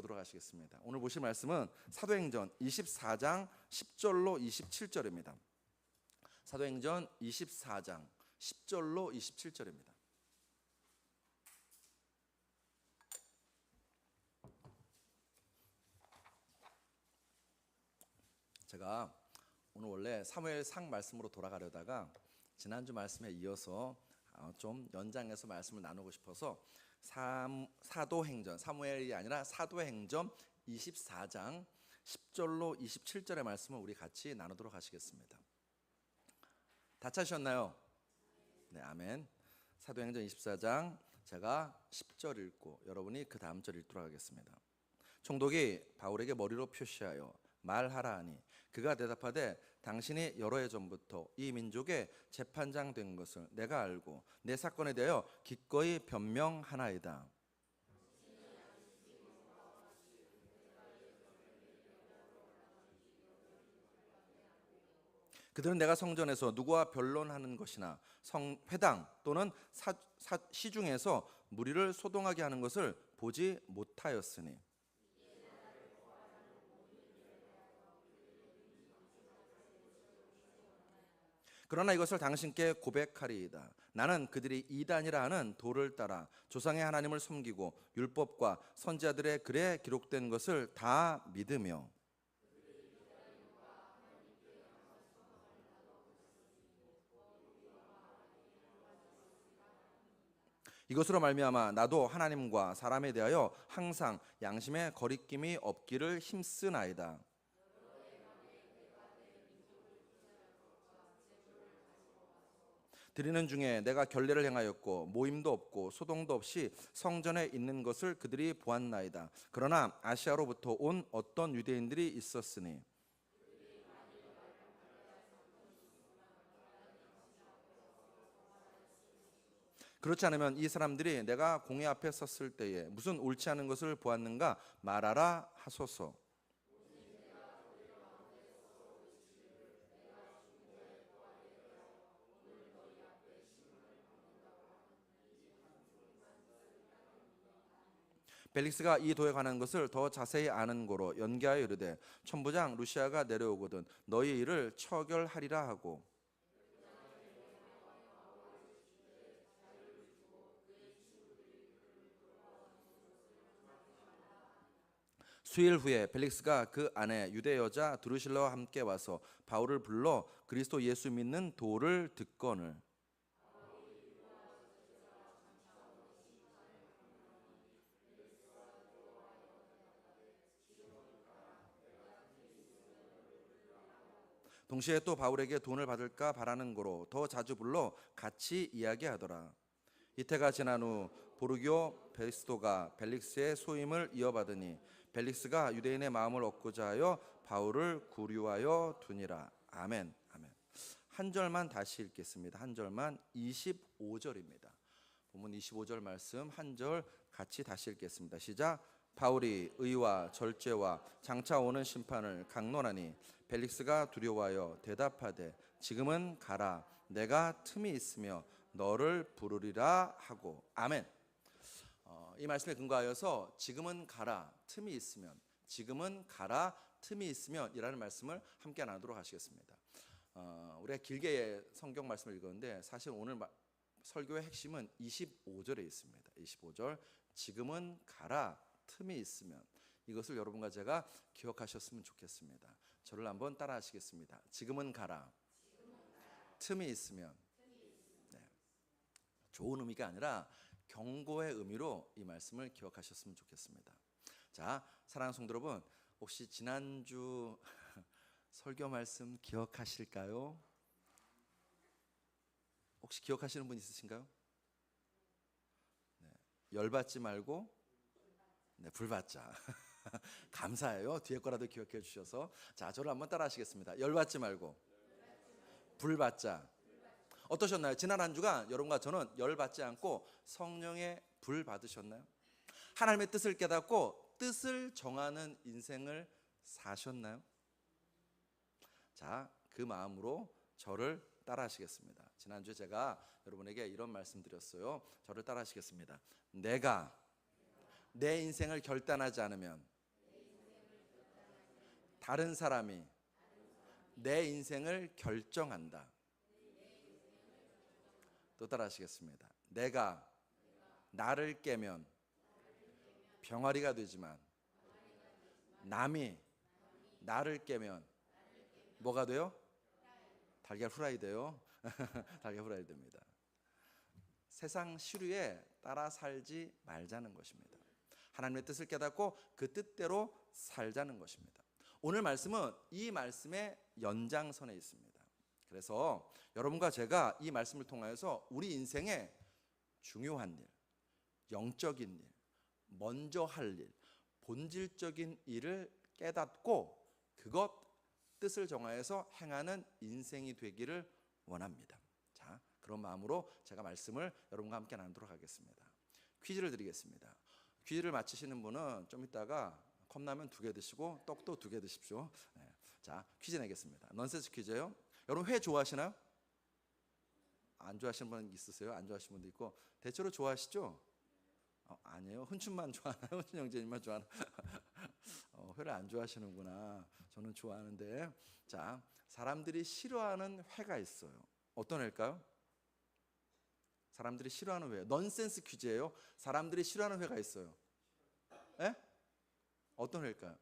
보도록 하시겠습니다. 오늘 보실 말씀은 사도행전 24장 10절로 27절입니다. 사도행전 24장 10절로 27절입니다. 제가 오늘 원래 사무엘상 말씀으로 돌아가려다가 지난주 말씀에 이어서 좀 연장해서 말씀을 나누고 싶어서 사도행전, 사무엘이 아니라 사도행전 24장 10절로 27절의 말씀을 우리 같이 나누도록 하시겠습니다. 다 찾으셨나요? 네, 아멘. 사도행전 24장 제가 10절 읽고 여러분이 그 다음 절 읽도록 하겠습니다. 총독이 바울에게 머리로 표시하여 말하라 하니 그가 대답하되 당신이 여러 해 전부터 이 민족의 재판장 된 것을 내가 알고 내 사건에 대하여 기꺼이 변명하나이다. 그들은 내가 성전에서 누구와 변론하는 것이나 회당 또는 시중에서 무리를 소동하게 하는 것을 보지 못하였으니 그러나 이것을 당신께 고백하리이다. 나는 그들이 이단이라 하는 도를 따라 조상의 하나님을 섬기고 율법과 선지자들의 글에 기록된 것을 다 믿으며 이것으로 말미암아 나도 하나님과 사람에 대하여 항상 양심의 거리낌이 없기를 힘쓰나이다. 드리는 중에 내가 결례를 행하였고 모임도 없고 소동도 없이 성전에 있는 것을 그들이 보았나이다. 그러나 아시아로부터 온 어떤 유대인들이 있었으니 그렇지 않으면 이 사람들이 내가 공회 앞에 섰을 때에 무슨 옳지 않은 것을 보았는가 말하라 하소서. 벨릭스가 이 도에 관한 것을 더 자세히 아는 고로 연기하여 이르되 천부장 루시아가 내려오거든 너희 일을 처결하리라 하고 수일 후에 벨릭스가 그 아내 유대 여자 드루실라와 함께 와서 바울을 불러 그리스도 예수 믿는 도를 듣거늘 동시에 또 바울에게 돈을 받을까 바라는 거로 더 자주 불러 같이 이야기하더라. 이태가 지난 후 보르기오 베스도가 벨릭스의 소임을 이어받으니 벨릭스가 유대인의 마음을 얻고자 하여 바울을 구류하여 두니라. 아멘. 아멘. 한 절만 다시 읽겠습니다. 한 절만 25절입니다. 본문 25절 말씀 한 절 같이 다시 읽겠습니다. 시작. 바울이 의와 절제와 장차 오는 심판을 강론하니 벨릭스가 두려워하여 대답하되 지금은 가라. 내가 틈이 있으며 너를 부르리라 하고. 아멘. 이 말씀에 근거하여서 지금은 가라 틈이 있으면 지금은 가라 틈이 있으면 이라는 말씀을 함께 나누도록 하시겠습니다. 우리가 길게 성경 말씀을 읽었는데 사실 오늘 설교의 핵심은 25절에 있습니다. 25절 지금은 가라 틈이 있으면 이것을 여러분과 제가 기억하셨으면 좋겠습니다. 저를 한번 따라 하시겠습니다. 지금은 가라 틈이 있으면. 네. 좋은 의미가 아니라 경고의 의미로 이 말씀을 기억하셨으면 좋겠습니다. 자, 사랑하는 성도 여러분, 혹시 지난주 설교 말씀 기억하실까요? 혹시 기억하시는 분 있으신가요? 네. 열받지 말고 불받자. 감사해요. 뒤에 거라도 기억해 주셔서. 자, 저를 한번 따라 하시겠습니다. 열받지 말고 불받자. 어떠셨나요? 지난 한 주간 여러분과 저는 열받지 않고 성령의 불 받으셨나요? 하나님의 뜻을 깨닫고 뜻을 정하는 인생을 사셨나요? 자, 그 마음으로 저를 따라 하시겠습니다. 지난주에 제가 여러분에게 이런 말씀 드렸어요. 저를 따라 하시겠습니다. 내가 내 인생을 결단하지 않으면 다른 사람이 내 인생을 결정한다. 또 따라 하시겠습니다. 내가 나를 깨면 병아리가 되지만 남이 나를 깨면 뭐가 돼요? 달걀 후라이 돼요. 달걀 후라이 됩니다. 세상 시류에 따라 살지 말자는 것입니다. 하나님의 뜻을 깨닫고 그 뜻대로 살자는 것입니다. 오늘 말씀은 이 말씀의 연장선에 있습니다. 그래서 여러분과 제가 이 말씀을 통하여서 우리 인생의 중요한 일, 영적인 일, 먼저 할 일, 본질적인 일을 깨닫고 그것 뜻을 정하여서 행하는 인생이 되기를 원합니다. 자, 그런 마음으로 제가 말씀을 여러분과 함께 나누도록 하겠습니다. 퀴즈를 드리겠습니다. 퀴즈를 맞히시는 분은 좀 이따가 컵라면 2개 드시고 떡도 2개 드십시오. 네. 자, 퀴즈 내겠습니다. 넌센스 퀴즈예요. 여러분 회 좋아하시나요? 안 좋아하시는 분 있으세요? 안 좋아하시는 분도 있고 대체로 좋아하시죠? 아니에요. 훈춘만 좋아하나요? 훈춘 형제님만 좋아하나요? 회를 안 좋아하시는구나. 저는 좋아하는데. 자, 사람들이 싫어하는 회가 있어요. 어떤 회일까요? 사람들이 싫어하는 회. 넌센스 퀴즈예요. 사람들이 싫어하는 회가 있어요. 에? 어떤 회일까요?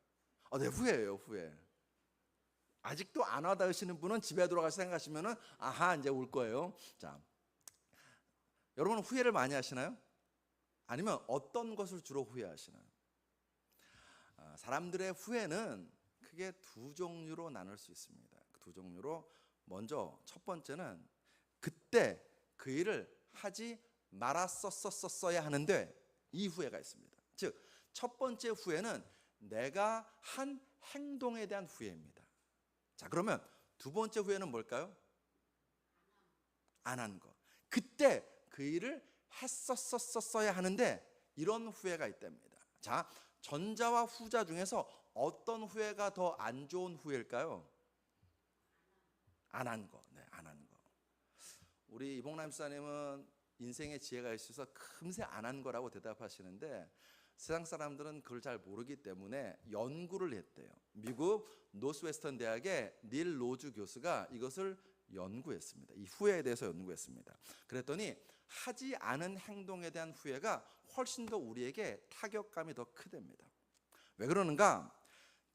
네, 후회예요. 후회. 아직도 안 와닿으시는 분은 집에 돌아가서 생각하시면은 아하 이제 올 거예요. 자, 여러분은 후회를 많이 하시나요? 아니면 어떤 것을 주로 후회하시나요? 사람들의 후회는 크게 2 종류로 나눌 수 있습니다. 그 2 종류로 먼저 첫 번째는 그때 그 일을 하지 말았었어야 하는데 이 후회가 있습니다. 즉 첫 번째 후회는 내가 한 행동에 대한 후회입니다. 자, 그러면 2번째 후회는 뭘까요? 안 한 거. 그때 그 일을 했었어야 하는데 이런 후회가 있답니다. 자, 전자와 후자 중에서 어떤 후회가 더 안 좋은 후회일까요? 안 한 거. 네, 안 한 거. 우리 이봉남 목사님은 인생의 지혜가 있어서 금세 안 한 거라고 대답하시는데 세상 사람들은 그걸 잘 모르기 때문에 연구를 했대요. 미국 노스웨스턴 대학의 닐 로즈 교수가 이것을 연구했습니다. 이 후회에 대해서 연구했습니다. 그랬더니 하지 않은 행동에 대한 후회가 훨씬 더 우리에게 타격감이 더 크답니다. 왜 그러는가?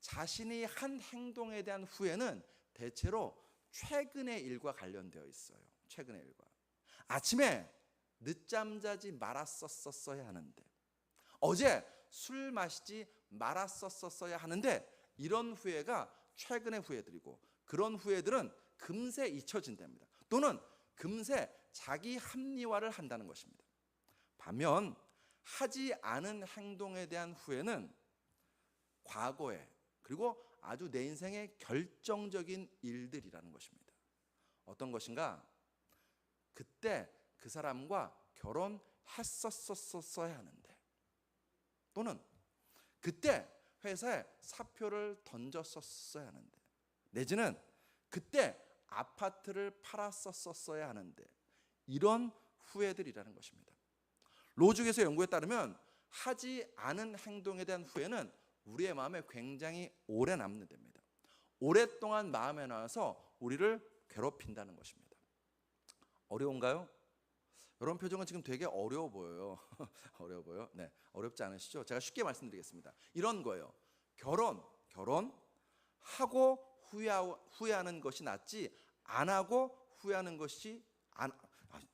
자신이 한 행동에 대한 후회는 대체로 최근의 일과 관련되어 있어요. 최근의 일과. 아침에 늦잠 자지 말았었어야 하는데, 어제 술 마시지 말았었어야 하는데, 이런 후회가 최근의 후회들이고 그런 후회들은 금세 잊혀진답니다. 또는 금세 자기 합리화를 한다는 것입니다. 반면 하지 않은 행동에 대한 후회는 과거에 그리고 아주 내 인생의 결정적인 일들이라는 것입니다. 어떤 것인가? 그때 그 사람과 결혼했었어야 하는데, 또는 그때 회사에 사표를 던졌었어야 하는데, 내지는 그때 아파트를 팔았었어야 하는데, 이런 후회들이라는 것입니다. 로즈에서 연구에 따르면 하지 않은 행동에 대한 후회는 우리의 마음에 굉장히 오래 남는답니다. 오랫동안 마음에 나와서 우리를 괴롭힌다는 것입니다. 어려운가요? 여러분 표정은 지금 되게 어려워 보여요. 어려워 보여? 네, 어렵지 않으시죠? 제가 쉽게 말씀드리겠습니다. 이런 거예요. 결혼하고 후회하는 것이 낫지 안 하고 후회하는 것이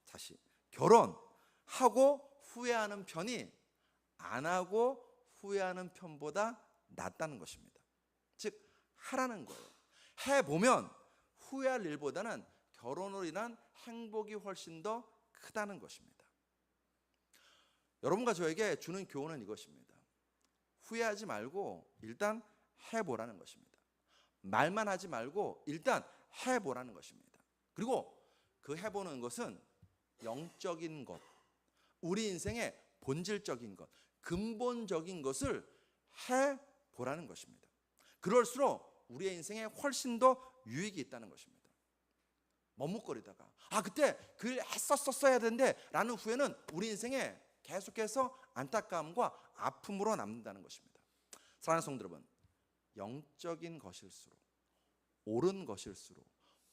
다시 결혼하고 후회하는 편이 안 하고 후회하는 편보다 낫다는 것입니다. 즉 하라는 거예요. 해보면 후회할 일보다는 결혼으로 인한 행복이 훨씬 더 크다는 것입니다. 여러분과 저에게 주는 교훈은 이것입니다. 후회하지 말고 일단 해보라는 것입니다. 말만 하지 말고 일단 해보라는 것입니다. 그리고 그 해보는 것은 영적인 것, 우리 인생의 본질적인 것, 근본적인 것을 해보라는 것입니다. 그럴수록 우리의 인생에 훨씬 더 유익이 있다는 것입니다. 머뭇거리다가 그때 그 일 했었어야 되는데 라는 후회는 우리 인생에 계속해서 안타까움과 아픔으로 남는다는 것입니다. 사랑하는 성도 여러분, 영적인 것일수록, 옳은 것일수록,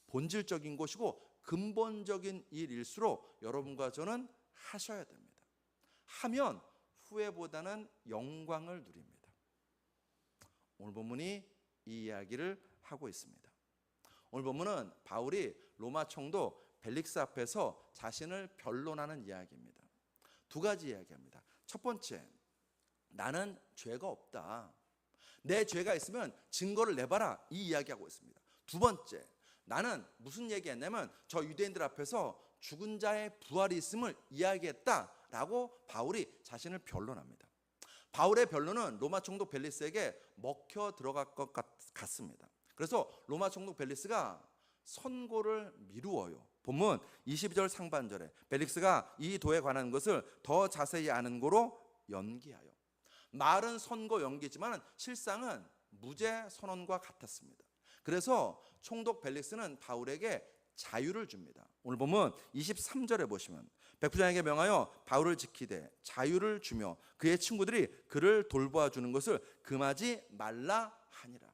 본질적인 것이고 근본적인 일일수록 여러분과 저는 하셔야 됩니다. 하면 후회보다는 영광을 누립니다. 오늘 본문이 이 이야기를 하고 있습니다. 오늘 본문은 바울이 로마 총독 벨릭스 앞에서 자신을 변론하는 이야기입니다. 두 가지 이야기합니다. 첫 번째, 나는 죄가 없다. 내 죄가 있으면 증거를 내봐라. 이 이야기하고 있습니다. 두 번째, 나는 무슨 얘기했냐면 저 유대인들 앞에서 죽은 자의 부활이 있음을 이야기했다라고 바울이 자신을 변론합니다. 바울의 변론은 로마 총독 벨리스에게 먹혀 들어갈 것 같습니다. 그래서 로마 총독 벨리스가 선고를 미루어요. 본문 22절 상반절에 벨릭스가 이 도에 관한 것을 더 자세히 아는 고로 연기하여, 말은 선고 연기지만 실상은 무죄 선언과 같았습니다. 그래서 총독 벨릭스는 바울에게 자유를 줍니다. 오늘 보면 23절에 보시면 백부장에게 명하여 바울을 지키되 자유를 주며 그의 친구들이 그를 돌보아 주는 것을 금하지 말라 하니라.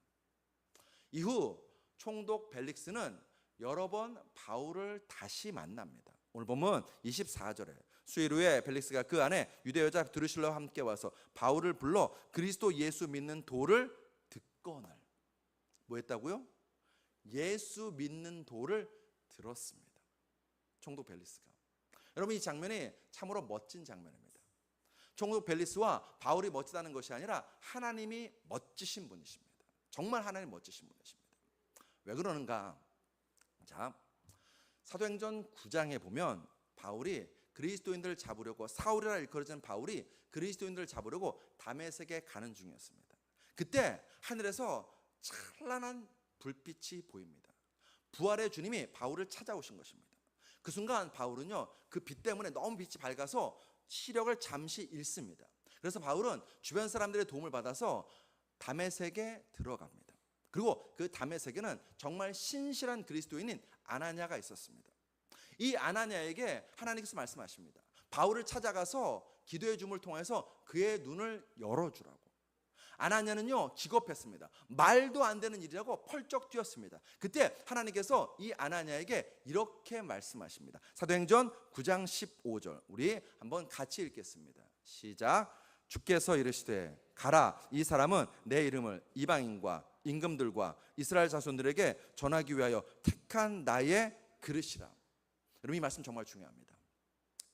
이후 총독 벨릭스는 여러 번 바울을 다시 만납니다. 오늘 보면 24절에 수일 후에 벨릭스가 그 안에 유대 여자 드루실라와 함께 와서 바울을 불러 그리스도 예수 믿는 도를 듣거늘. 뭐 했다고요? 예수 믿는 도를 들었습니다. 총독 벨리스가. 여러분, 이 장면이 참으로 멋진 장면입니다. 총독 벨리스와 바울이 멋지다는 것이 아니라 하나님이 멋지신 분이십니다. 정말 하나님 멋지신 분이십니다. 왜 그러는가? 자, 사도행전 9장에 보면 바울이 그리스도인들을 잡으려고, 사울이라 일컬어진 바울이 그리스도인들을 잡으려고 다메섹에 가는 중이었습니다. 그때 하늘에서 찬란한 불빛이 보입니다. 부활의 주님이 바울을 찾아오신 것입니다. 그 순간 바울은요, 그 빛 때문에 너무 빛이 밝아서 시력을 잠시 잃습니다. 그래서 바울은 주변 사람들의 도움을 받아서 다메섹에 들어갑니다. 그리고 그 다메섹에는 정말 신실한 그리스도인인 아나니아가 있었습니다. 이 아나니아에게 하나님께서 말씀하십니다. 바울을 찾아가서 기도의 줌을 통해서 그의 눈을 열어주라고. 아나니아는요, 기겁했습니다. 말도 안 되는 일이라고 펄쩍 뛰었습니다. 그때 하나님께서 이 아나니아에게 이렇게 말씀하십니다. 사도행전 9장 15절 우리 한번 같이 읽겠습니다. 시작. 주께서 이르시되 가라, 이 사람은 내 이름을 이방인과 임금들과 이스라엘 자손들에게 전하기 위하여 택한 나의 그릇이라. 여러분, 이 말씀 정말 중요합니다.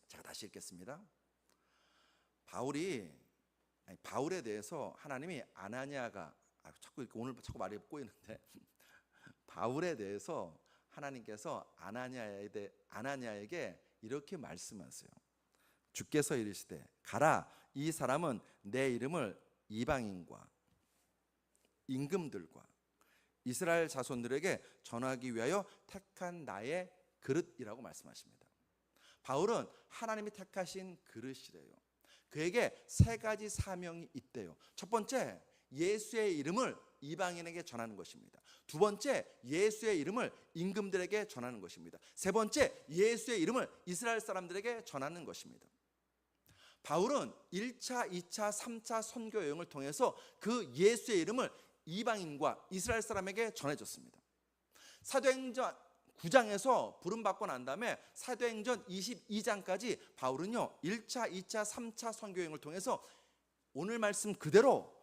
제가 다시 읽겠습니다. 바울에 대해서 하나님이 아나니아가 오늘 자꾸 말이 꼬이는데 바울에 대해서 하나님께서 아나니아에게 이렇게 말씀하세요. 주께서 이르시되 가라, 이 사람은 내 이름을 이방인과 임금들과 이스라엘 자손들에게 전하기 위하여 택한 나의 그릇이라고 말씀하십니다. 바울은 하나님이 택하신 그릇이래요. 그에게 세 가지 사명이 있대요. 첫 번째, 예수의 이름을 이방인에게 전하는 것입니다. 두 번째, 예수의 이름을 임금들에게 전하는 것입니다. 세 번째, 예수의 이름을 이스라엘 사람들에게 전하는 것입니다. 바울은 1차, 2차, 3차 선교 여행을 통해서 그 예수의 이름을 이방인과 이스라엘 사람에게 전해줬습니다. 사도행전 9장에서 부름받고 난 다음에 사도행전 22장까지 바울은요 1차, 2차, 3차 선교여행을 통해서 오늘 말씀 그대로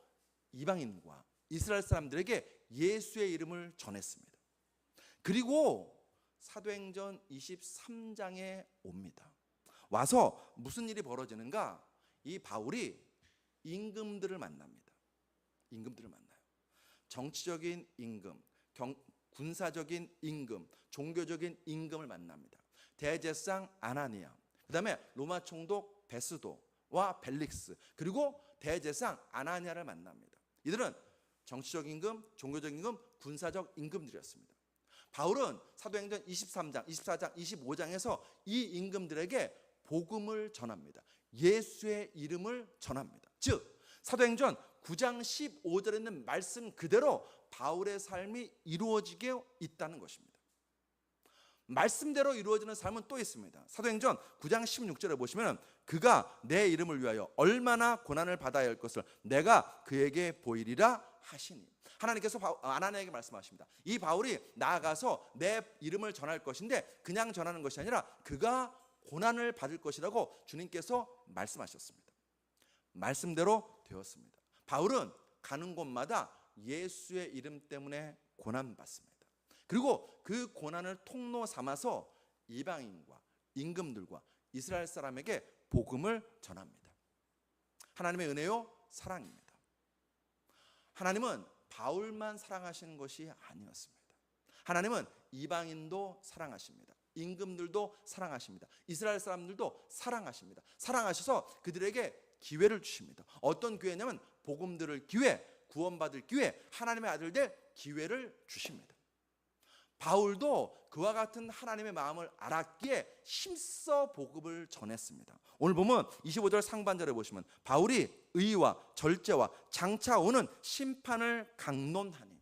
이방인과 이스라엘 사람들에게 예수의 이름을 전했습니다. 그리고 사도행전 23장에 옵니다. 와서 무슨 일이 벌어지는가? 이 바울이 임금들을 만납니다. 임금들을 만나요. 정치적인 임금, 군사적인 임금, 종교적인 임금을 만납니다. 대제사장 아나니아, 그 다음에 로마 총독 베스도와 벨릭스, 그리고 대제사장 아나니아를 만납니다. 이들은 정치적 임금, 종교적 임금, 군사적 임금들이었습니다. 바울은 사도행전 23장, 24장, 25장에서 이 임금들에게 복음을 전합니다. 예수의 이름을 전합니다. 즉 사도행전 9장 15절에 있는 말씀 그대로 바울의 삶이 이루어지게 있다는 것입니다. 말씀대로 이루어지는 삶은 또 있습니다. 사도행전 9장 16절에 보시면 그가 내 이름을 위하여 얼마나 고난을 받아야 할 것을 내가 그에게 보이리라 하시니. 하나님께서 아나니아에게 말씀하십니다. 이 바울이 나아가서 내 이름을 전할 것인데 그냥 전하는 것이 아니라 그가 고난을 받을 것이라고 주님께서 말씀하셨습니다. 말씀대로 되었습니다. 바울은 가는 곳마다 예수의 이름 때문에 고난받습니다. 그리고 그 고난을 통로 삼아서 이방인과 임금들과 이스라엘 사람에게 복음을 전합니다. 하나님의 은혜요, 사랑입니다. 하나님은 바울만 사랑하시는 것이 아니었습니다. 하나님은 이방인도 사랑하십니다. 임금들도 사랑하십니다. 이스라엘 사람들도 사랑하십니다. 사랑하셔서 그들에게 기회를 주십니다. 어떤 기회냐면 복음 들을 기회, 구원받을 기회, 하나님의 아들 될 기회를 주십니다. 바울도 그와 같은 하나님의 마음을 알았기에 힘써 복음을 전했습니다. 오늘 보면 25절 상반절에 보시면 바울이 의와 절제와 장차 오는 심판을 강론하니.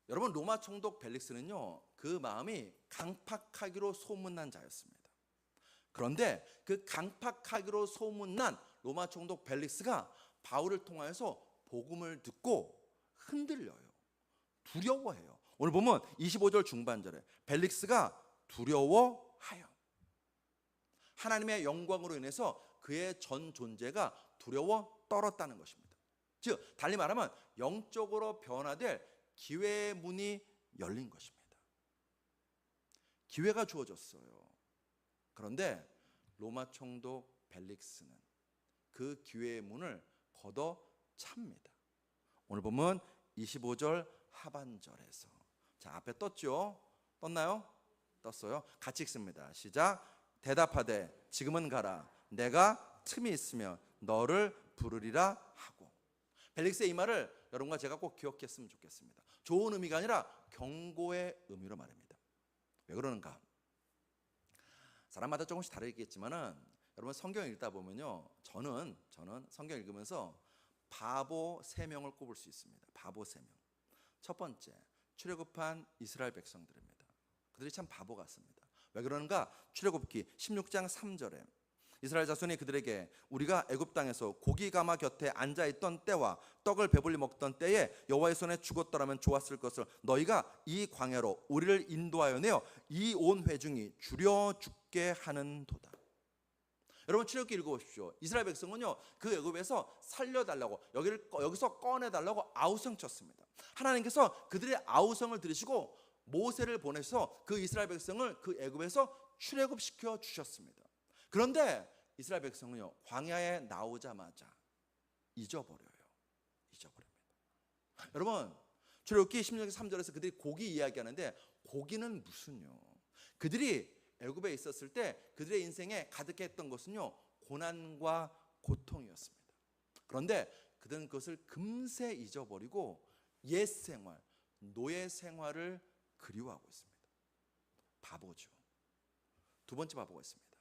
여러분, 로마 총독 벨릭스는요, 그 마음이 강팍하기로 소문난 자였습니다. 그런데 그 강팍하기로 소문난 로마 총독 벨릭스가 바울을 통하여서 복음을 듣고 흔들려요. 두려워해요. 오늘 보면 25절 중반절에 벨릭스가 두려워하여, 하나님의 영광으로 인해서 그의 전 존재가 두려워 떨었다는 것입니다. 즉 달리 말하면 영적으로 변화될 기회의 문이 열린 것입니다. 기회가 주어졌어요. 그런데 로마 총독 벨릭스는 그 기회의 문을 걷어찹니다. 오늘 보면 25절 하반절에서, 자, 앞에 떴죠? 떴나요? 떴어요. 같이 읽습니다. 시작. 대답하되 지금은 가라. 내가 틈이 있으면 너를 부르리라 하고. 벨릭스의 이 말을 여러분과 제가 꼭 기억했으면 좋겠습니다. 좋은 의미가 아니라 경고의 의미로 말입니다. 왜 그러는가? 사람마다 조금씩 다르겠지만은 여러분 성경 읽다 보면요, 저는 성경 읽으면서 바보 3명을 꼽을 수 있습니다. 바보 3명. 첫 번째, 출애굽한 이스라엘 백성들입니다. 그들이 참 바보 같습니다. 왜 그러는가? 출애굽기 16장 3절에 이스라엘 자손이 그들에게 우리가 애굽 땅에서 고기 가마 곁에 앉아 있던 때와 떡을 배불리 먹던 때에 여호와의 손에 죽었더라면 좋았을 것을 너희가 이 광야로 우리를 인도하여 내어 이 온 회중이 줄여 죽게 하는도다. 여러분 출애굽기 읽어보십시오. 이스라엘 백성은요, 그 애굽에서 살려달라고, 여기서 꺼내달라고 아우성쳤습니다. 하나님께서 그들의 아우성을 들으시고 모세를 보내서 그 이스라엘 백성을 그 애굽에서 출애굽시켜 주셨습니다. 그런데 이스라엘 백성은요, 광야에 나오자마자 잊어버립니다. 여러분, 출애굽기 16장 3절에서 그들이 고기 이야기하는데 고기는 무슨요? 그들이 애굽에 있었을 때 그들의 인생에 가득했던 것은요, 고난과 고통이었습니다. 그런데 그들은 그것을 금세 잊어버리고 옛 생활, 노예 생활을 그리워하고 있습니다. 바보죠. 두 번째 바보가 있습니다.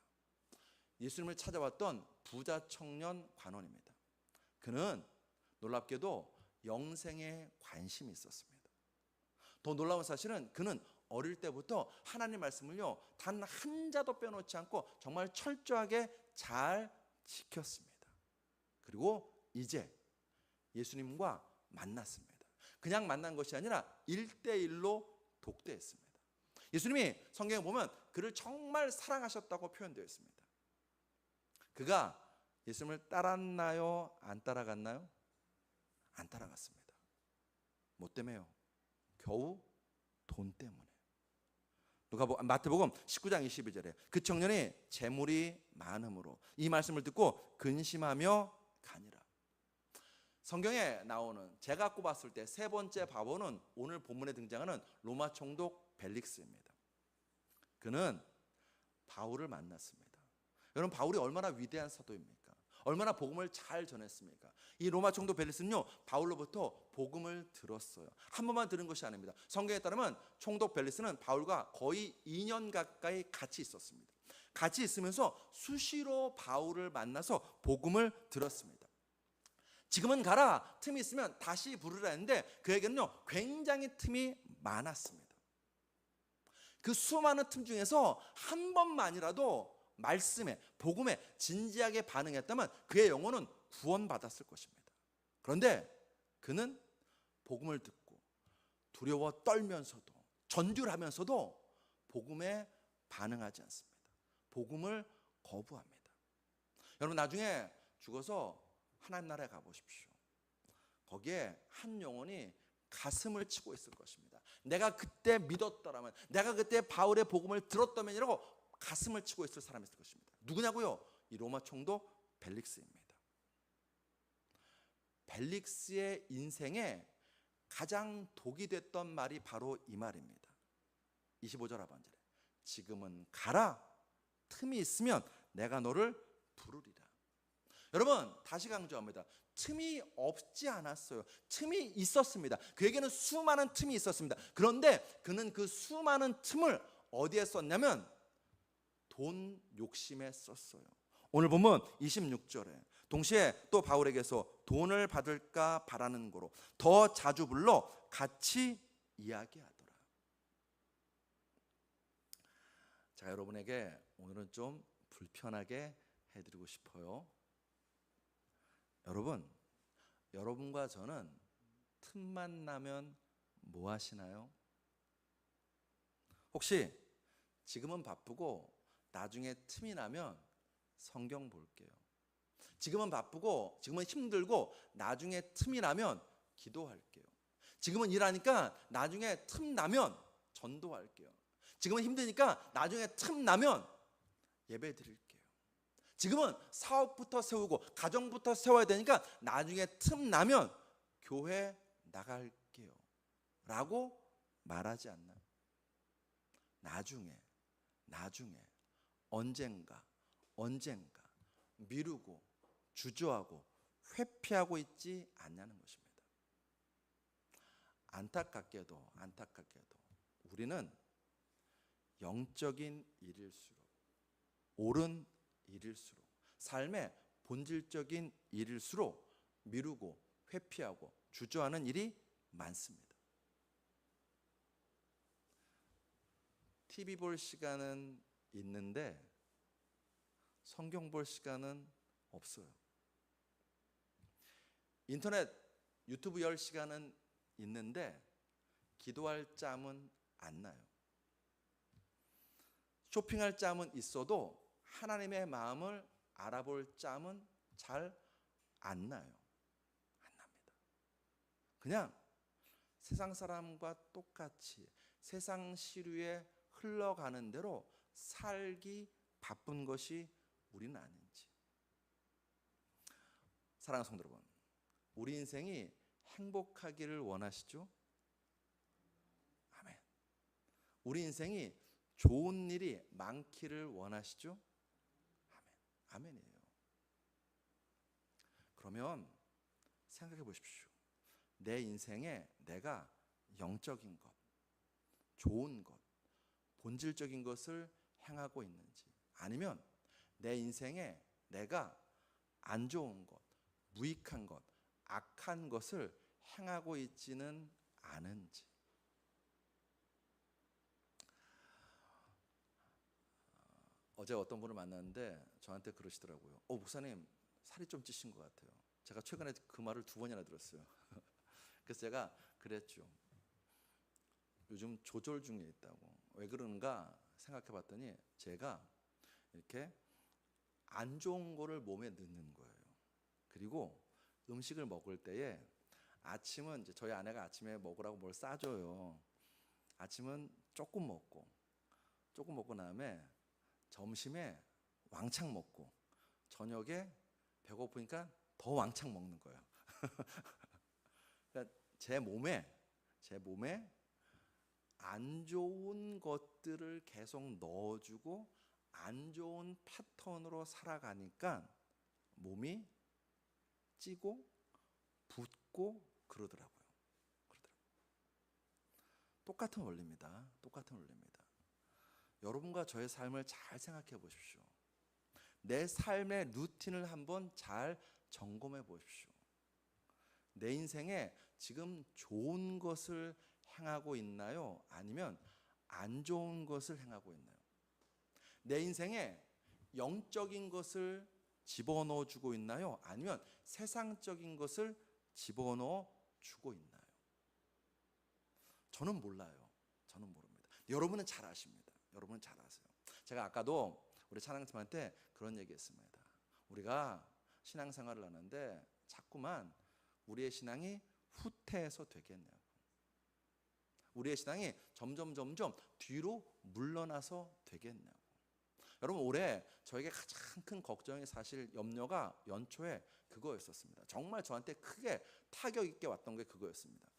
예수님을 찾아왔던 부자 청년 관원입니다. 그는 놀랍게도 영생에 관심이 있었습니다. 더 놀라운 사실은 그는 어릴 때부터 하나님 말씀을요, 단 한 자도 빼놓지 않고 정말 철저하게 잘 지켰습니다. 그리고 이제 예수님과 만났습니다. 그냥 만난 것이 아니라 1대1로 독대했습니다. 예수님이 성경에 보면 그를 정말 사랑하셨다고 표현되어 있습니다. 그가 예수님을 따랐나요? 안 따라갔나요? 안 따라갔습니다. 뭐 때문에요? 겨우 돈 때문에. 마태복음 19장 22절에 그 청년이 재물이 많음으로 이 말씀을 듣고 근심하며 가니라. 성경에 나오는, 제가 꼽았을 때 세 번째 바보는 오늘 본문에 등장하는 로마 총독 벨릭스입니다. 그는 바울을 만났습니다. 여러분, 바울이 얼마나 위대한 사도입니까? 얼마나 복음을 잘 전했습니까? 이 로마 총독 벨릭스는요, 바울로부터 복음을 들었어요. 한 번만 들은 것이 아닙니다. 성경에 따르면 총독 벨릭스는 바울과 거의 2년 가까이 같이 있었습니다. 같이 있으면서 수시로 바울을 만나서 복음을 들었습니다. 지금은 가라, 틈이 있으면 다시 부르라 했는데 그에게는요, 굉장히 틈이 많았습니다. 그 수많은 틈 중에서 한 번만이라도 말씀에, 복음에 진지하게 반응했다면 그의 영혼은 구원받았을 것입니다. 그런데 그는 복음을 듣고 두려워 떨면서도 전율하면서도 복음에 반응하지 않습니다. 복음을 거부합니다. 여러분 나중에 죽어서 하나님 나라에 가보십시오. 거기에 한 영혼이 가슴을 치고 있을 것입니다. 내가 그때 믿었더라면, 내가 그때 바울의 복음을 들었다면이라고 가슴을 치고 있을 사람이 있을 것입니다. 누구냐고요? 이 로마 총독 벨릭스입니다. 벨릭스의 인생에 가장 독이 됐던 말이 바로 이 말입니다. 25절 하반절에 지금은 가라. 틈이 있으면 내가 너를 부르리라. 여러분 다시 강조합니다. 틈이 없지 않았어요. 틈이 있었습니다. 그에게는 수많은 틈이 있었습니다. 그런데 그는 그 수많은 틈을 어디에 썼냐면 돈 욕심에 썼어요. 오늘 보면 26절에 동시에 또 바울에게서 돈을 받을까 바라는 거로 더 자주 불러 같이 이야기하더라. 자, 여러분에게 오늘은 좀 불편하게 해드리고 싶어요. 여러분과 저는 틈만 나면 뭐 하시나요? 혹시 지금은 바쁘고 나중에 틈이 나면 성경 볼게요. 지금은 바쁘고 지금은 힘들고 나중에 틈이 나면 기도할게요. 지금은 일하니까 나중에 틈 나면 전도할게요. 지금은 힘드니까 나중에 틈 나면 예배 드릴게요. 지금은 사업부터 세우고 가정부터 세워야 되니까 나중에 틈 나면 교회 나갈게요 라고 말하지 않나요? 나중에 언젠가 미루고 주저하고 회피하고 있지 않냐는 것입니다. 안타깝게도 우리는 영적인 일일수록, 옳은 일일수록, 삶의 본질적인 일일수록 미루고 회피하고 주저하는 일이 많습니다. TV 볼 시간은 있는데 성경 볼 시간은 없어요. 인터넷 유튜브 열 시간은 있는데 기도할 짬은 안 나요. 쇼핑할 짬은 있어도 하나님의 마음을 알아볼 짬은 잘 안 나요. 안 납니다. 그냥 세상 사람과 똑같이 세상 시류에 흘러가는 대로 살기 바쁜 것이 우리는 아닌지. 사랑하는 성도 여러분, 우리 인생이 행복하기를 원하시죠? 아멘. 우리 인생이 좋은 일이 많기를 원하시죠? 아멘. 아멘이에요. 그러면 생각해 보십시오. 내 인생에 내가 영적인 것, 좋은 것, 본질적인 것을 행하고 있는지, 아니면 내 인생에 내가 안 좋은 것, 무익한 것, 악한 것을 행하고 있지는 않은지. 어제 어떤 분을 만났는데 저한테 그러시더라고요. 목사님 살이 좀 찌신 것 같아요. 제가 최근에 그 말을 2번이나 들었어요. 그래서 제가 그랬죠. 요즘 조절 중에 있다고. 왜 그런가 생각해 봤더니 제가 이렇게 안 좋은 거를 몸에 넣는 거예요. 그리고 음식을 먹을 때에 아침은 이제 저희 아내가 아침에 먹으라고 뭘 싸줘요. 아침은 조금 먹고 다음에 점심에 왕창 먹고 저녁에 배고프니까 더 왕창 먹는 거예요. 그러니까 제 몸에 안 좋은 것들을 계속 넣어주고 안 좋은 패턴으로 살아가니까 몸이 찌고 붓고 그러더라고요. 똑같은 원리입니다. 여러분과 저의 삶을 잘 생각해 보십시오. 내 삶의 루틴을 한번 잘 점검해 보십시오. 내 인생에 지금 좋은 것을 행하고 있나요? 아니면 안 좋은 것을 행하고 있나요? 내 인생에 영적인 것을 집어넣어 주고 있나요? 아니면 세상적인 것을 집어넣어 주고 있나요? 저는 몰라요. 저는 모릅니다. 여러분은 잘 아십니다. 여러분은 잘 아세요. 제가 아까도 우리 찬양팀한테 그런 얘기했습니다. 우리가 신앙생활을 하는데 자꾸만 우리의 신앙이 후퇴해서 되겠냐고. 우리의 신앙이 점점 뒤로 물러나서 되겠냐고. 여러분, 올해 저에게 가장 큰 걱정이, 사실 염려가 연초에 그거였었습니다. 정말 저한테 크게 타격 있게 왔던 게 그거였습니다.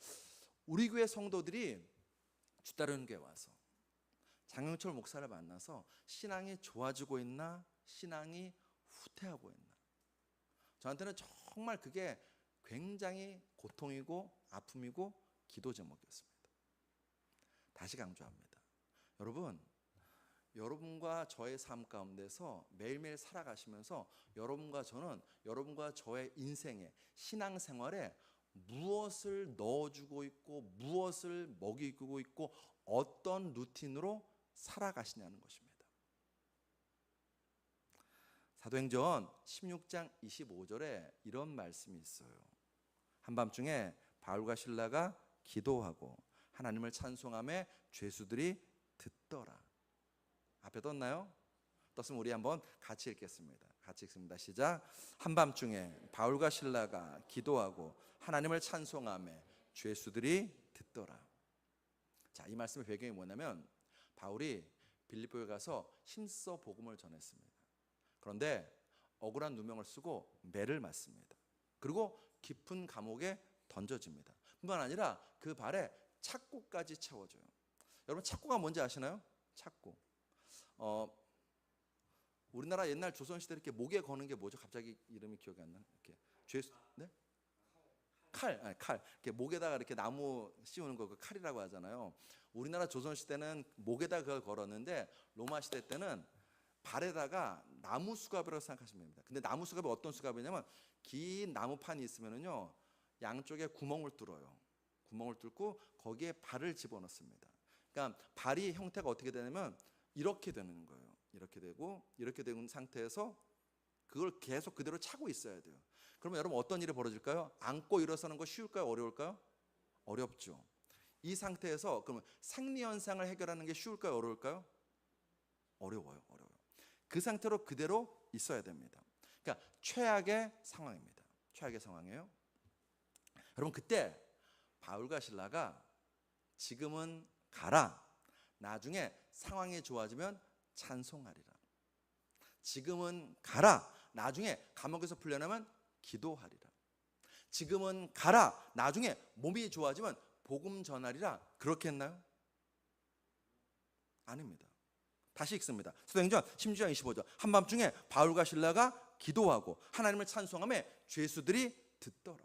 우리 교회 성도들이 주따르는 교회 와서 장영철 목사를 만나서 신앙이 좋아지고 있나, 신앙이 후퇴하고 있나. 저한테는 정말 그게 굉장히 고통이고 아픔이고 기도 제목이었습니다. 다시 강조합니다. 여러분과 저의 삶 가운데서 매일매일 살아가시면서 여러분과 저는 여러분과 저의 인생에, 신앙생활에 무엇을 넣어주고 있고 무엇을 먹이고 있고 어떤 루틴으로 살아가시냐는 것입니다. 사도행전 16장 25절에 이런 말씀이 있어요. 한밤중에 바울과 실라가 기도하고 하나님을 찬송하며 죄수들이 듣더라. 앞에 떴나요? 떴으면 우리 한번 같이 읽겠습니다. 같이 읽습니다. 시작. 한밤중에 바울과 실라가 기도하고 하나님을 찬송하며 죄수들이 듣더라. 자, 이 말씀의 배경이 뭐냐면 바울이 빌립보에 가서 힘써 복음을 전했습니다. 그런데 억울한 누명을 쓰고 매를 맞습니다. 그리고 깊은 감옥에 던져집니다. 뿐만 아니라 그 발에 착고까지 채워져요. 여러분, 착고가 뭔지 아시나요? 착고. 우리나라 옛날 조선시대 이렇게 목에 거는 게 뭐죠? 갑자기 이름이 기억이 안 나네. 이렇게 네? 칼. 이렇게 목에다가 이렇게 나무 씌우는 거, 그 칼이라고 하잖아요. 우리나라 조선시대는 목에다 그걸 걸었는데 로마 시대 때는 발에다가 나무 수갑이라고 생각하시면 됩니다. 근데 나무 수갑이 어떤 수갑이냐면 긴 나무판이 있으면은요 양쪽에 구멍을 뚫어요. 구멍을 뚫고 거기에 발을 집어넣습니다. 그러니까 발이 형태가 어떻게 되냐면 이렇게 되는 거예요. 이렇게 되고 이렇게 된 상태에서 그걸 계속 그대로 차고 있어야 돼요. 그러면 여러분 어떤 일이 벌어질까요? 앉고 일어서는 거 쉬울까요? 어려울까요? 어렵죠. 이 상태에서 그러면 생리 현상을 해결하는 게 쉬울까요? 어려울까요? 어려워요. 그 상태로 그대로 있어야 됩니다. 그러니까 최악의 상황입니다. 최악의 상황이에요. 여러분, 그때 바울과 실라가 지금은 가라, 나중에 상황이 좋아지면 찬송하리라. 지금은 가라, 나중에 감옥에서 풀려나면 기도하리라. 지금은 가라, 나중에 몸이 좋아지면 복음 전하리라. 그렇게 했나요? 아닙니다. 다시 읽습니다. 사도행전 16장 25절. 한밤중에 바울과 실라가 기도하고 하나님을 찬송하며 죄수들이 듣더라.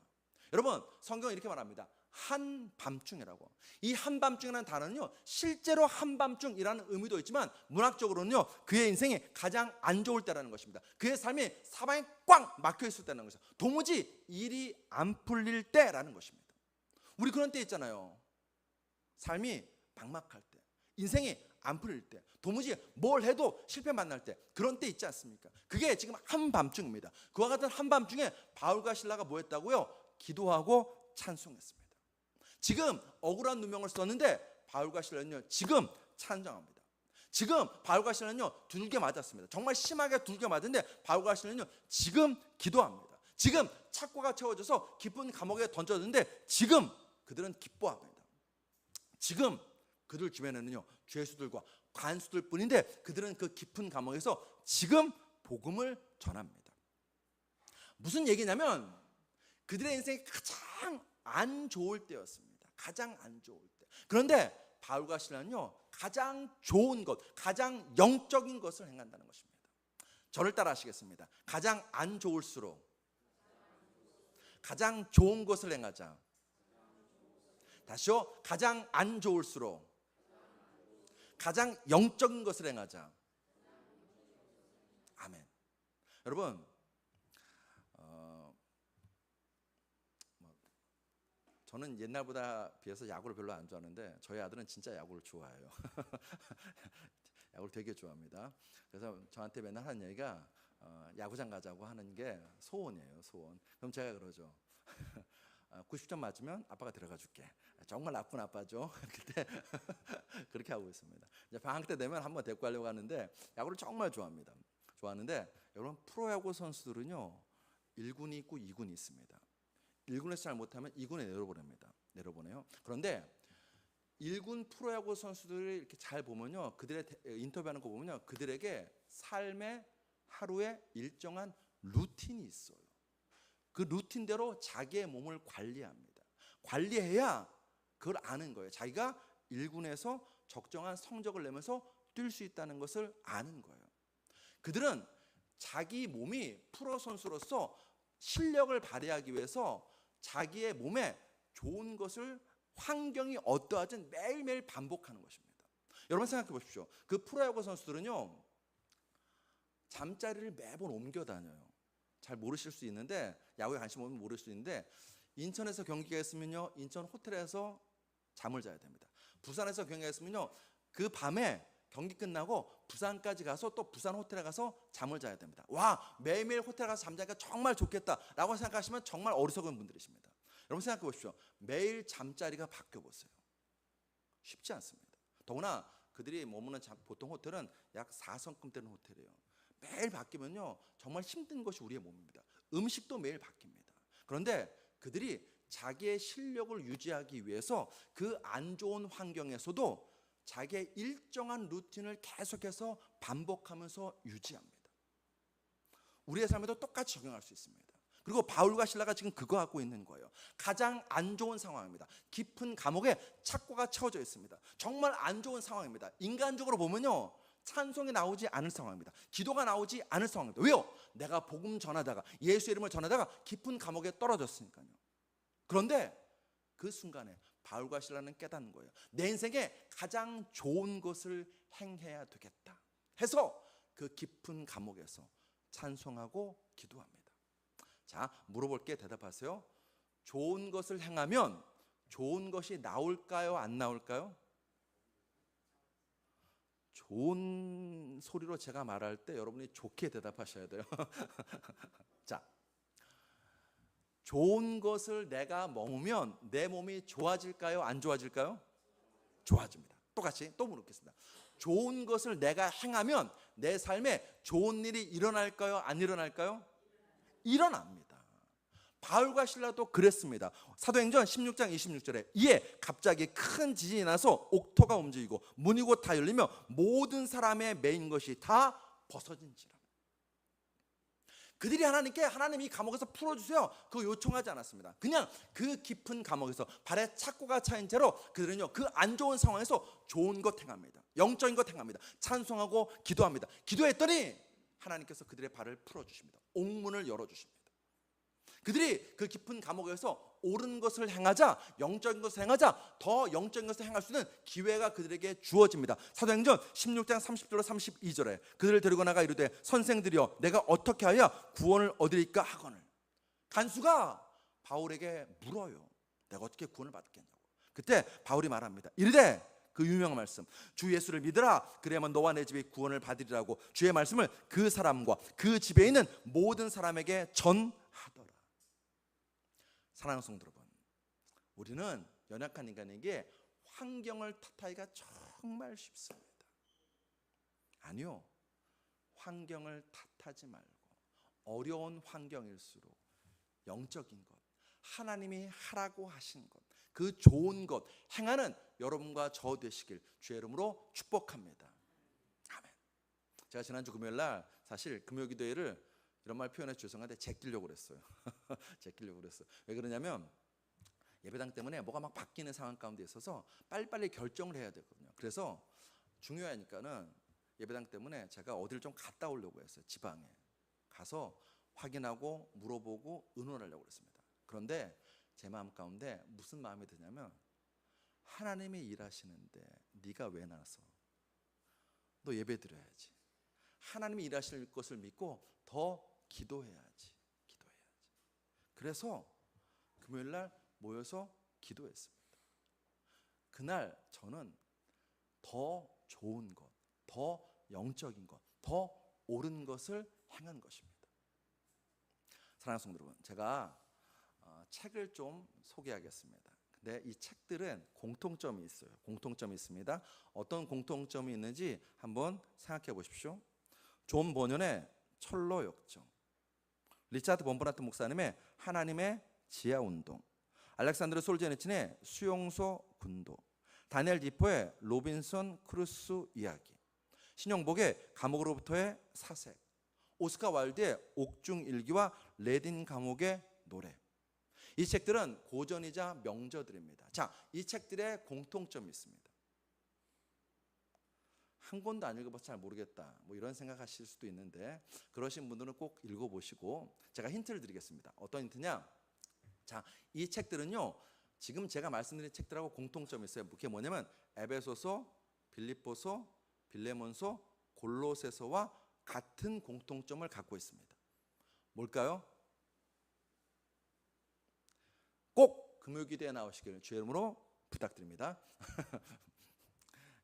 여러분, 성경은 이렇게 말합니다. 한밤중이라고. 이 한밤중이라는 단어는요 실제로 한밤중이라는 의미도 있지만 문학적으로는요 그의 인생이 가장 안 좋을 때라는 것입니다. 그의 삶이 사방에 꽉 막혀 있을 때라는 것이죠. 도무지 일이 안 풀릴 때라는 것입니다. 우리 그런 때 있잖아요. 삶이 막막할 때, 인생이 안 풀릴 때, 도무지 뭘 해도 실패 만날 때, 그런 때 있지 않습니까? 그게 지금 한밤중입니다. 그와 같은 한밤중에 바울과 실라가 뭐 했다고요? 기도하고 찬송했습니다. 지금 억울한 누명을 썼는데 바울과 실라는요 지금 찬송합니다. 지금 바울과 실라는요 두들겨 맞았습니다. 정말 심하게 두들겨 맞았는데 바울과 실라는요 지금 기도합니다. 지금 착고가 채워져서 깊은 감옥에 던졌는데 지금 그들은 기뻐합니다. 지금 그들 주변에는요 죄수들과 관수들 뿐인데 그들은 그 깊은 감옥에서 지금 복음을 전합니다. 무슨 얘기냐면 그들의 인생이 가장 안 좋을 때였습니다. 가장 안 좋을 때. 그런데 바울과 실라는요 가장 좋은 것, 가장 영적인 것을 행한다는 것입니다. 저를 따라 하시겠습니다. 가장 안 좋을수록 가장 좋은 것을 행하자. 다시요. 가장 안 좋을수록 가장 영적인 것을 행하자. 아멘. 여러분, 저는 옛날보다 비해서 야구를 별로 안 좋아하는데 저희 아들은 진짜 야구를 좋아해요. 야구를 되게 좋아합니다. 그래서 저한테 맨날 하는 얘기가 야구장 가자고 하는 게 소원이에요. 소원. 그럼 제가 그러죠. 90점 맞으면 아빠가 들어가 줄게. 정말 나쁜 아빠죠. 그때 그렇게 하고 있습니다. 이제 방학 때 되면 한번 데리고 가려고 하는데 야구를 정말 좋아합니다. 좋아하는데 여러분 프로야구 선수들은요 1군이 있고 2군이 있습니다. 1군에서 잘 못하면 2군에 내려보내요. 그런데 1군 프로야구 선수들이 이렇게 잘 보면요 그들의 인터뷰하는 거 보면요 그들에게 삶의 하루에 일정한 루틴이 있어요. 그 루틴대로 자기의 몸을 관리합니다. 관리해야 그걸 아는 거예요. 자기가 1군에서 적정한 성적을 내면서 뛸 수 있다는 것을 아는 거예요. 그들은 자기 몸이 프로 선수로서 실력을 발휘하기 위해서 자기의 몸에 좋은 것을 환경이 어떠하든 매일매일 반복하는 것입니다. 여러분 생각해 보십시오. 그 프로야구 선수들은요 잠자리를 매번 옮겨 다녀요. 잘 모르실 수 있는데 야구에 관심 없으면 모를 수 있는데 인천에서 경기가 있으면요 인천 호텔에서 잠을 자야 됩니다. 부산에서 경기가 있으면요 그 밤에 경기 끝나고 부산까지 가서 또 부산 호텔에 가서 잠을 자야 됩니다. 와 매일매일 호텔 가서 잠자니까 정말 좋겠다라고 생각하시면 정말 어리석은 분들이십니다. 여러분 생각해 보십시오. 매일 잠자리가 바뀌어 보세요. 쉽지 않습니다. 더구나 그들이 머무는 보통 호텔은 약 4성급 되는 호텔이에요. 매일 바뀌면요 정말 힘든 것이 우리의 몸입니다. 음식도 매일 바뀝니다. 그런데 그들이 자기의 실력을 유지하기 위해서 그 안 좋은 환경에서도 자기의 일정한 루틴을 계속해서 반복하면서 유지합니다. 우리의 삶에도 똑같이 적용할 수 있습니다. 그리고 바울과 실라가 지금 그거 갖고 있는 거예요. 가장 안 좋은 상황입니다. 깊은 감옥에 착고가 채워져 있습니다. 정말 안 좋은 상황입니다. 인간적으로 보면요 찬송이 나오지 않을 상황입니다. 기도가 나오지 않을 상황입니다. 왜요? 내가 복음 전하다가 예수 이름을 전하다가 깊은 감옥에 떨어졌으니까요. 그런데 그 순간에 바울과 실라는 깨닫는 거예요. 내 인생에 가장 좋은 것을 행해야 되겠다 해서 그 깊은 감옥에서 찬송하고 기도합니다. 자, 물어볼게 대답하세요. 좋은 것을 행하면 좋은 것이 나올까요? 안 나올까요? 좋은 소리로 제가 말할 때 여러분이 좋게 대답하셔야 돼요. 자, 좋은 것을 내가 먹으면 내 몸이 좋아질까요? 안 좋아질까요? 좋아집니다. 똑같이 또 물어보겠습니다. 좋은 것을 내가 행하면 내 삶에 좋은 일이 일어날까요? 안 일어날까요? 일어납니다. 바울과 실라도 그랬습니다. 사도행전 16장 26절에 이에 갑자기 큰 지진이 나서 옥토가 움직이고 문이 곧 다 열리며 모든 사람의 매인 것이 다 벗어진지라. 그들이 하나님께 하나님 이 감옥에서 풀어주세요 그거 요청하지 않았습니다. 그냥 그 깊은 감옥에서 발에 착고가 차인 채로 그들은요 그 안 좋은 상황에서 좋은 것 행합니다. 영적인 것 행합니다. 찬송하고 기도합니다. 기도했더니 하나님께서 그들의 발을 풀어주십니다. 옥문을 열어주십니다. 그들이 그 깊은 감옥에서 옳은 것을 행하자 영적인 것을 행하자 더 영적인 것을 행할 수 있는 기회가 그들에게 주어집니다. 사도행전 16장 30절로 32절에 그들을 데리고 나가 이르되 선생들이여 내가 어떻게 하여 구원을 얻으리까 하거늘. 간수가 바울에게 물어요. 내가 어떻게 구원을 받겠냐고. 그때 바울이 말합니다. 이르되 그 유명한 말씀 주 예수를 믿으라 그래야만 너와 내 집이 구원을 받으리라고 주의 말씀을 그 사람과 그 집에 있는 모든 사람에게 전하더라. 사랑하는 성도 여러분, 우리는 연약한 인간에게 환경을 탓하기가 정말 쉽습니다. 아니요, 환경을 탓하지 말고 어려운 환경일수록 영적인 것, 하나님이 하라고 하신 것, 그 좋은 것 행하는 여러분과 저 되시길 주의 이름으로 축복합니다. 아멘. 제가 지난주 금요일날 사실 금요기도회를 이런 말 표현해 죄송한데 제끼려고 그랬어요. 제끼려고 그랬어요. 왜 그러냐면 예배당 때문에 뭐가 막 바뀌는 상황 가운데 있어서 빨리빨리 결정을 해야 되거든요. 그래서 중요하니까는 예배당 때문에 제가 어디를 좀 갔다 오려고 했어요. 지방에 가서 확인하고 물어보고 의논하려고 했습니다. 그런데 제 마음 가운데 무슨 마음이 드냐면 하나님이 일하시는데 네가 왜 나서? 너 예배 드려야지. 하나님이 일하실 것을 믿고 더 기도해야지. 그래서 금요일날 모여서 기도했습니다. 그날 저는 더 좋은 것, 더 영적인 것, 더 옳은 것을 행한 것입니다. 사랑하는 성도 여러분, 제가 책을 좀 소개하겠습니다. 네, 이 책들은 공통점이 있어요. 공통점이 있습니다. 어떤 공통점이 있는지 한번 생각해 보십시오. 존 버년의 철로 역정, 리차드 범브란트 목사님의 하나님의 지하 운동, 알렉산드르 솔제니친의 수용소 군도, 다니엘 디포의 로빈son 크루소 이야기, 신용복의 감옥으로부터의 사색, 오스카 와일드의 옥중 일기와 레딘 감옥의 노래. 이 책들은 고전이자 명저들입니다. 자, 이 책들의 공통점이 있습니다. 한 권도 안 읽어봐서 잘 모르겠다, 뭐 이런 생각하실 수도 있는데, 그러신 분들은 꼭 읽어보시고 제가 힌트를 드리겠습니다. 어떤 힌트냐? 자, 이 책들은요, 지금 제가 말씀드린 책들하고 공통점이 있어요. 그게 뭐냐면 에베소서, 빌립보서, 빌레몬서, 골로새서와 같은 공통점을 갖고 있습니다. 뭘까요? 꼭 금요기도에 나오시기를 주의 이름으로 부탁드립니다.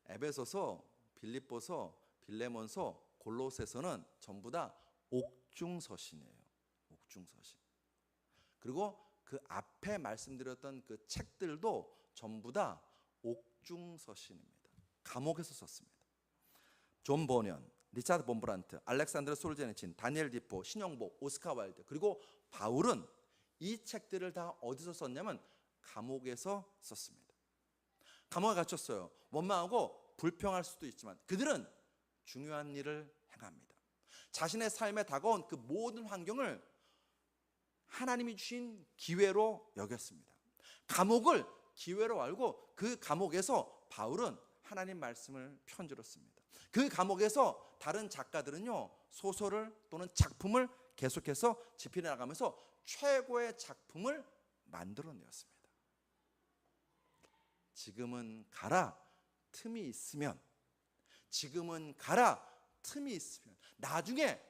에베소서, 빌립보서, 빌레몬서, 골로새서는 전부 다 옥중서신이에요. 옥중서신. 그리고 그 앞에 말씀드렸던 그 책들도 전부 다 옥중서신입니다. 감옥에서 썼습니다. 존 버년, 리차드 범브란트, 알렉산드르 솔제니친, 다니엘 디포, 신용복, 오스카 와일드, 그리고 바울은 이 책들을 다 어디서 썼냐면 감옥에서 썼습니다. 감옥에 갇혔어요. 원망하고 불평할 수도 있지만 그들은 중요한 일을 행합니다. 자신의 삶에 다가온 그 모든 환경을 하나님이 주신 기회로 여겼습니다. 감옥을 기회로 알고 그 감옥에서 바울은 하나님 말씀을 편지로 씁니다. 그 감옥에서 다른 작가들은요, 소설을 또는 작품을 계속해서 집필해 나가면서 최고의 작품을 만들어내었습니다. 지금은 가라, 틈이 있으면, 지금은 가라, 틈이 있으면, 나중에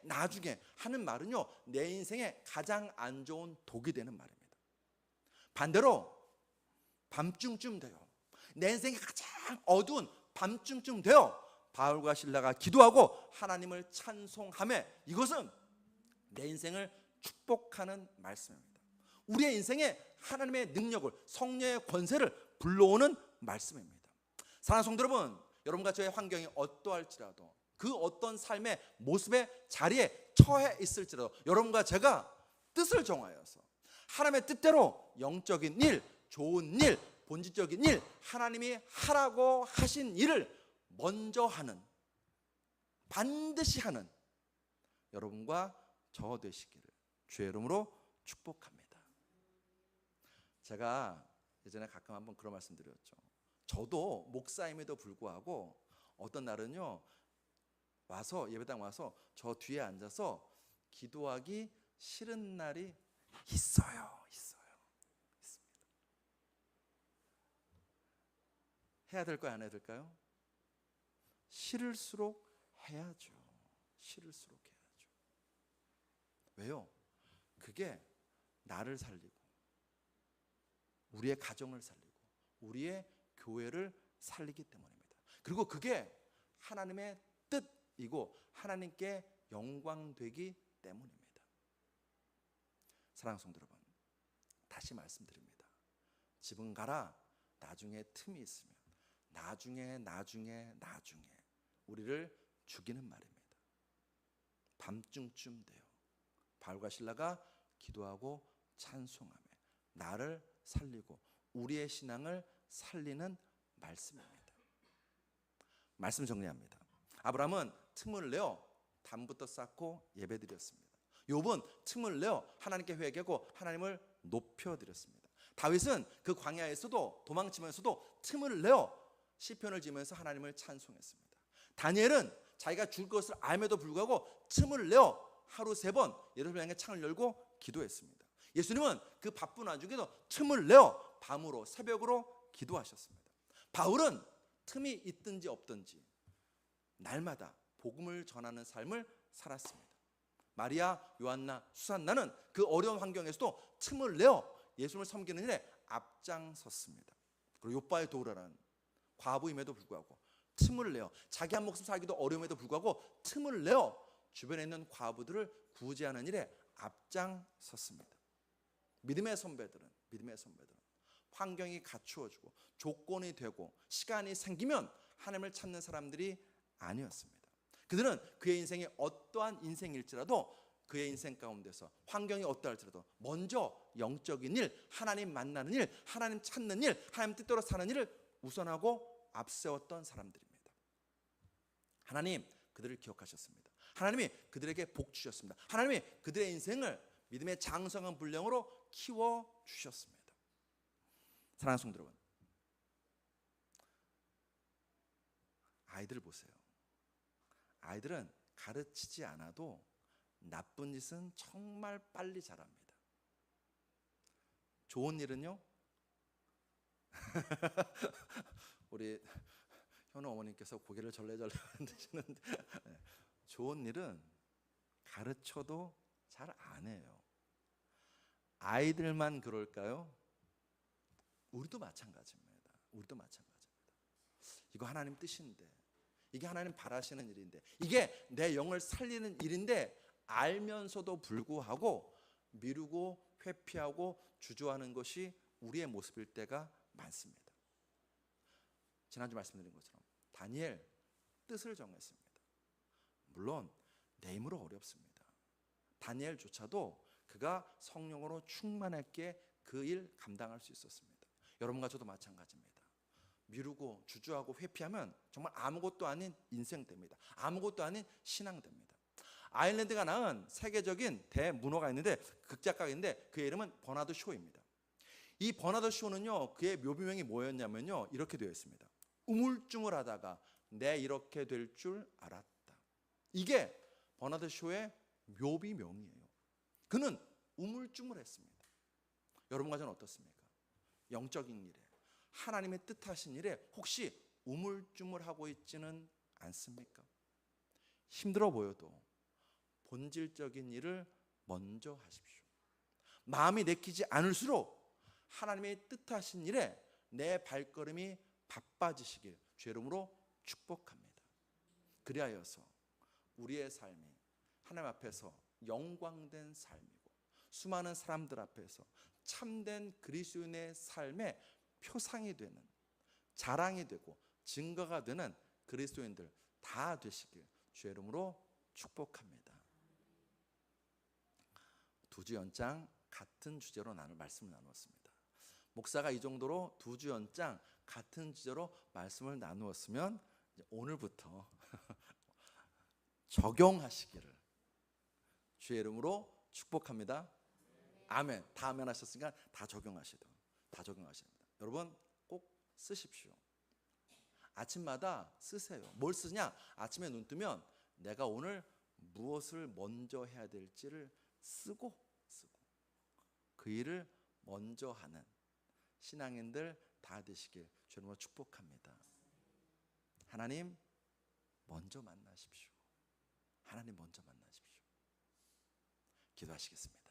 하는 말은요, 내 인생에 가장 안 좋은 독이 되는 말입니다. 반대로 밤중쯤 돼요, 내 인생에 가장 어두운 밤중쯤 돼요, 바울과 실라가 기도하고 하나님을 찬송하며, 이것은 내 인생을 축복하는 말씀입니다. 우리의 인생에 하나님의 능력을, 성령의 권세를 불러오는 말씀입니다. 사랑하는 성도 여러분, 여러분과 저의 환경이 어떠할지라도, 그 어떤 삶의 모습의 자리에 처해 있을지라도, 여러분과 제가 뜻을 정하여서 하나님의 뜻대로 영적인 일, 좋은 일, 본질적인 일, 하나님이 하라고 하신 일을 먼저 하는, 반드시 하는 여러분과 저 되시기를 주의 이름으로 축복합니다. 제가 예전에 가끔 한번 그런 말씀 드렸죠. 저도 목사임에도 불구하고 어떤 날은요, 와서 예배당 와서 저 뒤에 앉아서 기도하기 싫은 날이 있어요. 있습니다. 해야 될까요, 안 해야 될까요? 싫을수록 해야죠. 싫을수록 해야죠. 왜요? 그게 나를 살리고, 우리의 가정을 살리고, 우리의 교회를 살리기 때문입니다. 그리고 그게 하나님의 뜻이고 하나님께 영광되기 때문입니다. 사랑하는 성도 여러분, 다시 말씀드립니다. 지금 가라, 나중에 틈이 있으면, 나중에 우리를 죽이는 말입니다. 밤중쯤 돼요, 바울과 실라가 기도하고 찬송하며 나를 살리고 우리의 신앙을 살리는 말씀입니다. 말씀 정리합니다. 아브라함은 틈을 내어 담부터 쌓고 예배드렸습니다. 욥은 틈을 내어 하나님께 회개하고 하나님을 높여드렸습니다. 다윗은 그 광야에서도 도망치면서도 틈을 내어 시편을 지으면서 하나님을 찬송했습니다. 다니엘은 자기가 죽을 것을 알면도 불구하고 틈을 내어 하루 3번 예루살렘 향해 창을 열고 기도했습니다. 예수님은 그 바쁜 와중에도 틈을 내어 밤으로, 새벽으로 기도하셨습니다. 바울은 틈이 있든지 없든지 날마다 복음을 전하는 삶을 살았습니다. 마리아, 요한나, 수산나는 그 어려운 환경에서도 틈을 내어 예수님을 섬기는 일에 앞장섰습니다. 그리고 욥바의 도우라는 과부임에도 불구하고 틈을 내어, 자기 한 목숨 살기도 어려움에도 불구하고 틈을 내어 주변에 있는 과부들을 구제하는 일에 앞장섰습니다. 믿음의 선배들은 환경이 갖추어지고 조건이 되고 시간이 생기면 하나님을 찾는 사람들이 아니었습니다. 그들은 그의 인생이 어떠한 인생일지라도 그의 인생 가운데서 환경이 어떠할지라도 먼저 영적인 일, 하나님 만나는 일, 하나님 찾는 일, 하나님 뜻대로 사는 일을 우선하고 앞세웠던 사람들입니다. 하나님 그들을 기억하셨습니다. 하나님이 그들에게 복 주셨습니다. 하나님이 그들의 인생을 믿음의 장성한 분량으로 키워주셨습니다. 사랑하는 성도 여러분, 아이들을 보세요. 아이들은 가르치지 않아도 나쁜 짓은 정말 빨리 잘합니다. 좋은 일은요? 우리 현우 어머님께서 고개를 절레절레 흔드시는데 좋은 일은 가르쳐도 잘 안 해요. 아이들만 그럴까요? 우리도 마찬가지입니다. 우리도 마찬가지입니다. 이거 하나님 뜻인데, 이게 하나님 바라시는 일인데, 이게 내 영을 살리는 일인데 알면서도 불구하고 미루고 회피하고 주저하는 것이 우리의 모습일 때가 많습니다. 지난주 말씀드린 것처럼 다니엘 뜻을 정했습니다. 물론 내 힘으로 어렵습니다. 다니엘조차도 그가 성령으로 충만했기에 그 일 감당할 수 있었습니다. 여러분과 저도 마찬가지입니다. 미루고 주저하고 회피하면 정말 아무것도 아닌 인생 됩니다. 아무것도 아닌 신앙 됩니다. 아일랜드가 낳은 세계적인 대문호가 있는데, 극작가인데 그의 이름은 버나드 쇼입니다. 이 버나드 쇼는요, 그의 묘비명이 뭐였냐면요, 이렇게 되어 있습니다. 우물쭈물하다가 내 이렇게 될 줄 알았다. 이게 버나드 쇼의 묘비명이에요. 그는 우물쭈물했습니다. 여러분과 저는 어떻습니까? 영적인 일에, 하나님의 뜻하신 일에 혹시 우물쭈물하고 있지는 않습니까? 힘들어 보여도 본질적인 일을 먼저 하십시오. 마음이 내키지 않을수록 하나님의 뜻하신 일에 내 발걸음이 바빠지시길 주의 이름으로 축복합니다. 그리하여서 우리의 삶이 하나님 앞에서 영광된 삶이고 수많은 사람들 앞에서 참된 그리스도인의 삶의 표상이 되는, 자랑이 되고 증거가 되는 그리스도인들 다 되시길 주의 이름으로 축복합니다. 두 주 연장 같은 주제로 말씀을 나누었습니다. 목사가 이 정도로 두 주 연장 같은 주제로 말씀을 나누었으면 이제 오늘부터 적용하시기를 주의 이름으로 축복합니다. 아멘. 다 아멘 하셨으니까 다 적용하셔야 됩니다. 여러분 꼭 쓰십시오. 아침마다 쓰세요. 뭘 쓰냐? 아침에 눈 뜨면 내가 오늘 무엇을 먼저 해야 될지를 쓰고 그 일을 먼저 하는 신앙인들 다 되시길 주님으로 축복합니다. 하나님 먼저 만나십시오. 하나님 먼저 만나십시오. 기도하시겠습니다.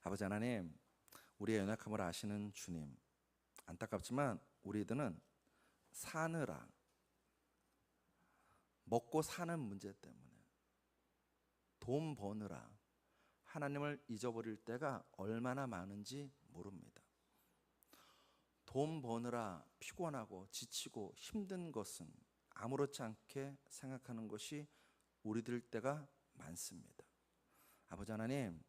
아버지 하나님, 우리의 연약함을 아시는 주님, 안타깝지만 우리들은 사느라, 먹고 사는 문제 때문에, 돈 버느라 하나님을 잊어버릴 때가 얼마나 많은지 모릅니다. 돈 버느라 피곤하고 지치고 힘든 것은 아무렇지 않게 생각하는 것이 우리들 때가 많습니다. 아버지 하나님,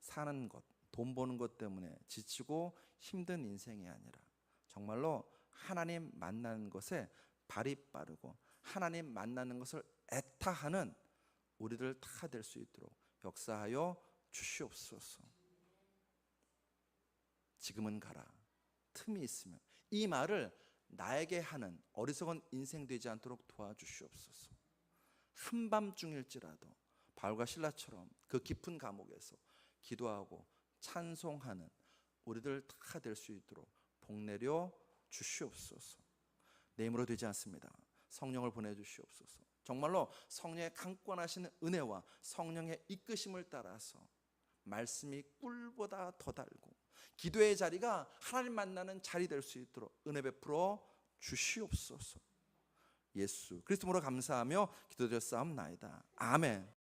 사는 것, 돈 버는 것 때문에 지치고 힘든 인생이 아니라 정말로 하나님 만나는 것에 발이 빠르고 하나님 만나는 것을 애타하는 우리들 다 될 수 있도록 역사하여 주시옵소서. 지금은 가라, 틈이 있으면, 이 말을 나에게 하는 어리석은 인생 되지 않도록 도와주시옵소서. 한밤중일지라도 바울과 실라처럼 그 깊은 감옥에서 기도하고 찬송하는 우리들 다 될 수 있도록 복내려 주시옵소서. 내 힘으로 되지 않습니다. 성령을 보내주시옵소서. 정말로 성령의 강권하시는 은혜와 성령의 이끄심을 따라서 말씀이 꿀보다 더 달고 기도의 자리가 하나님 만나는 자리 될 수 있도록 은혜 베풀어 주시옵소서. 예수 그리스도로 감사하며 기도드렸사옵나이다. 아멘.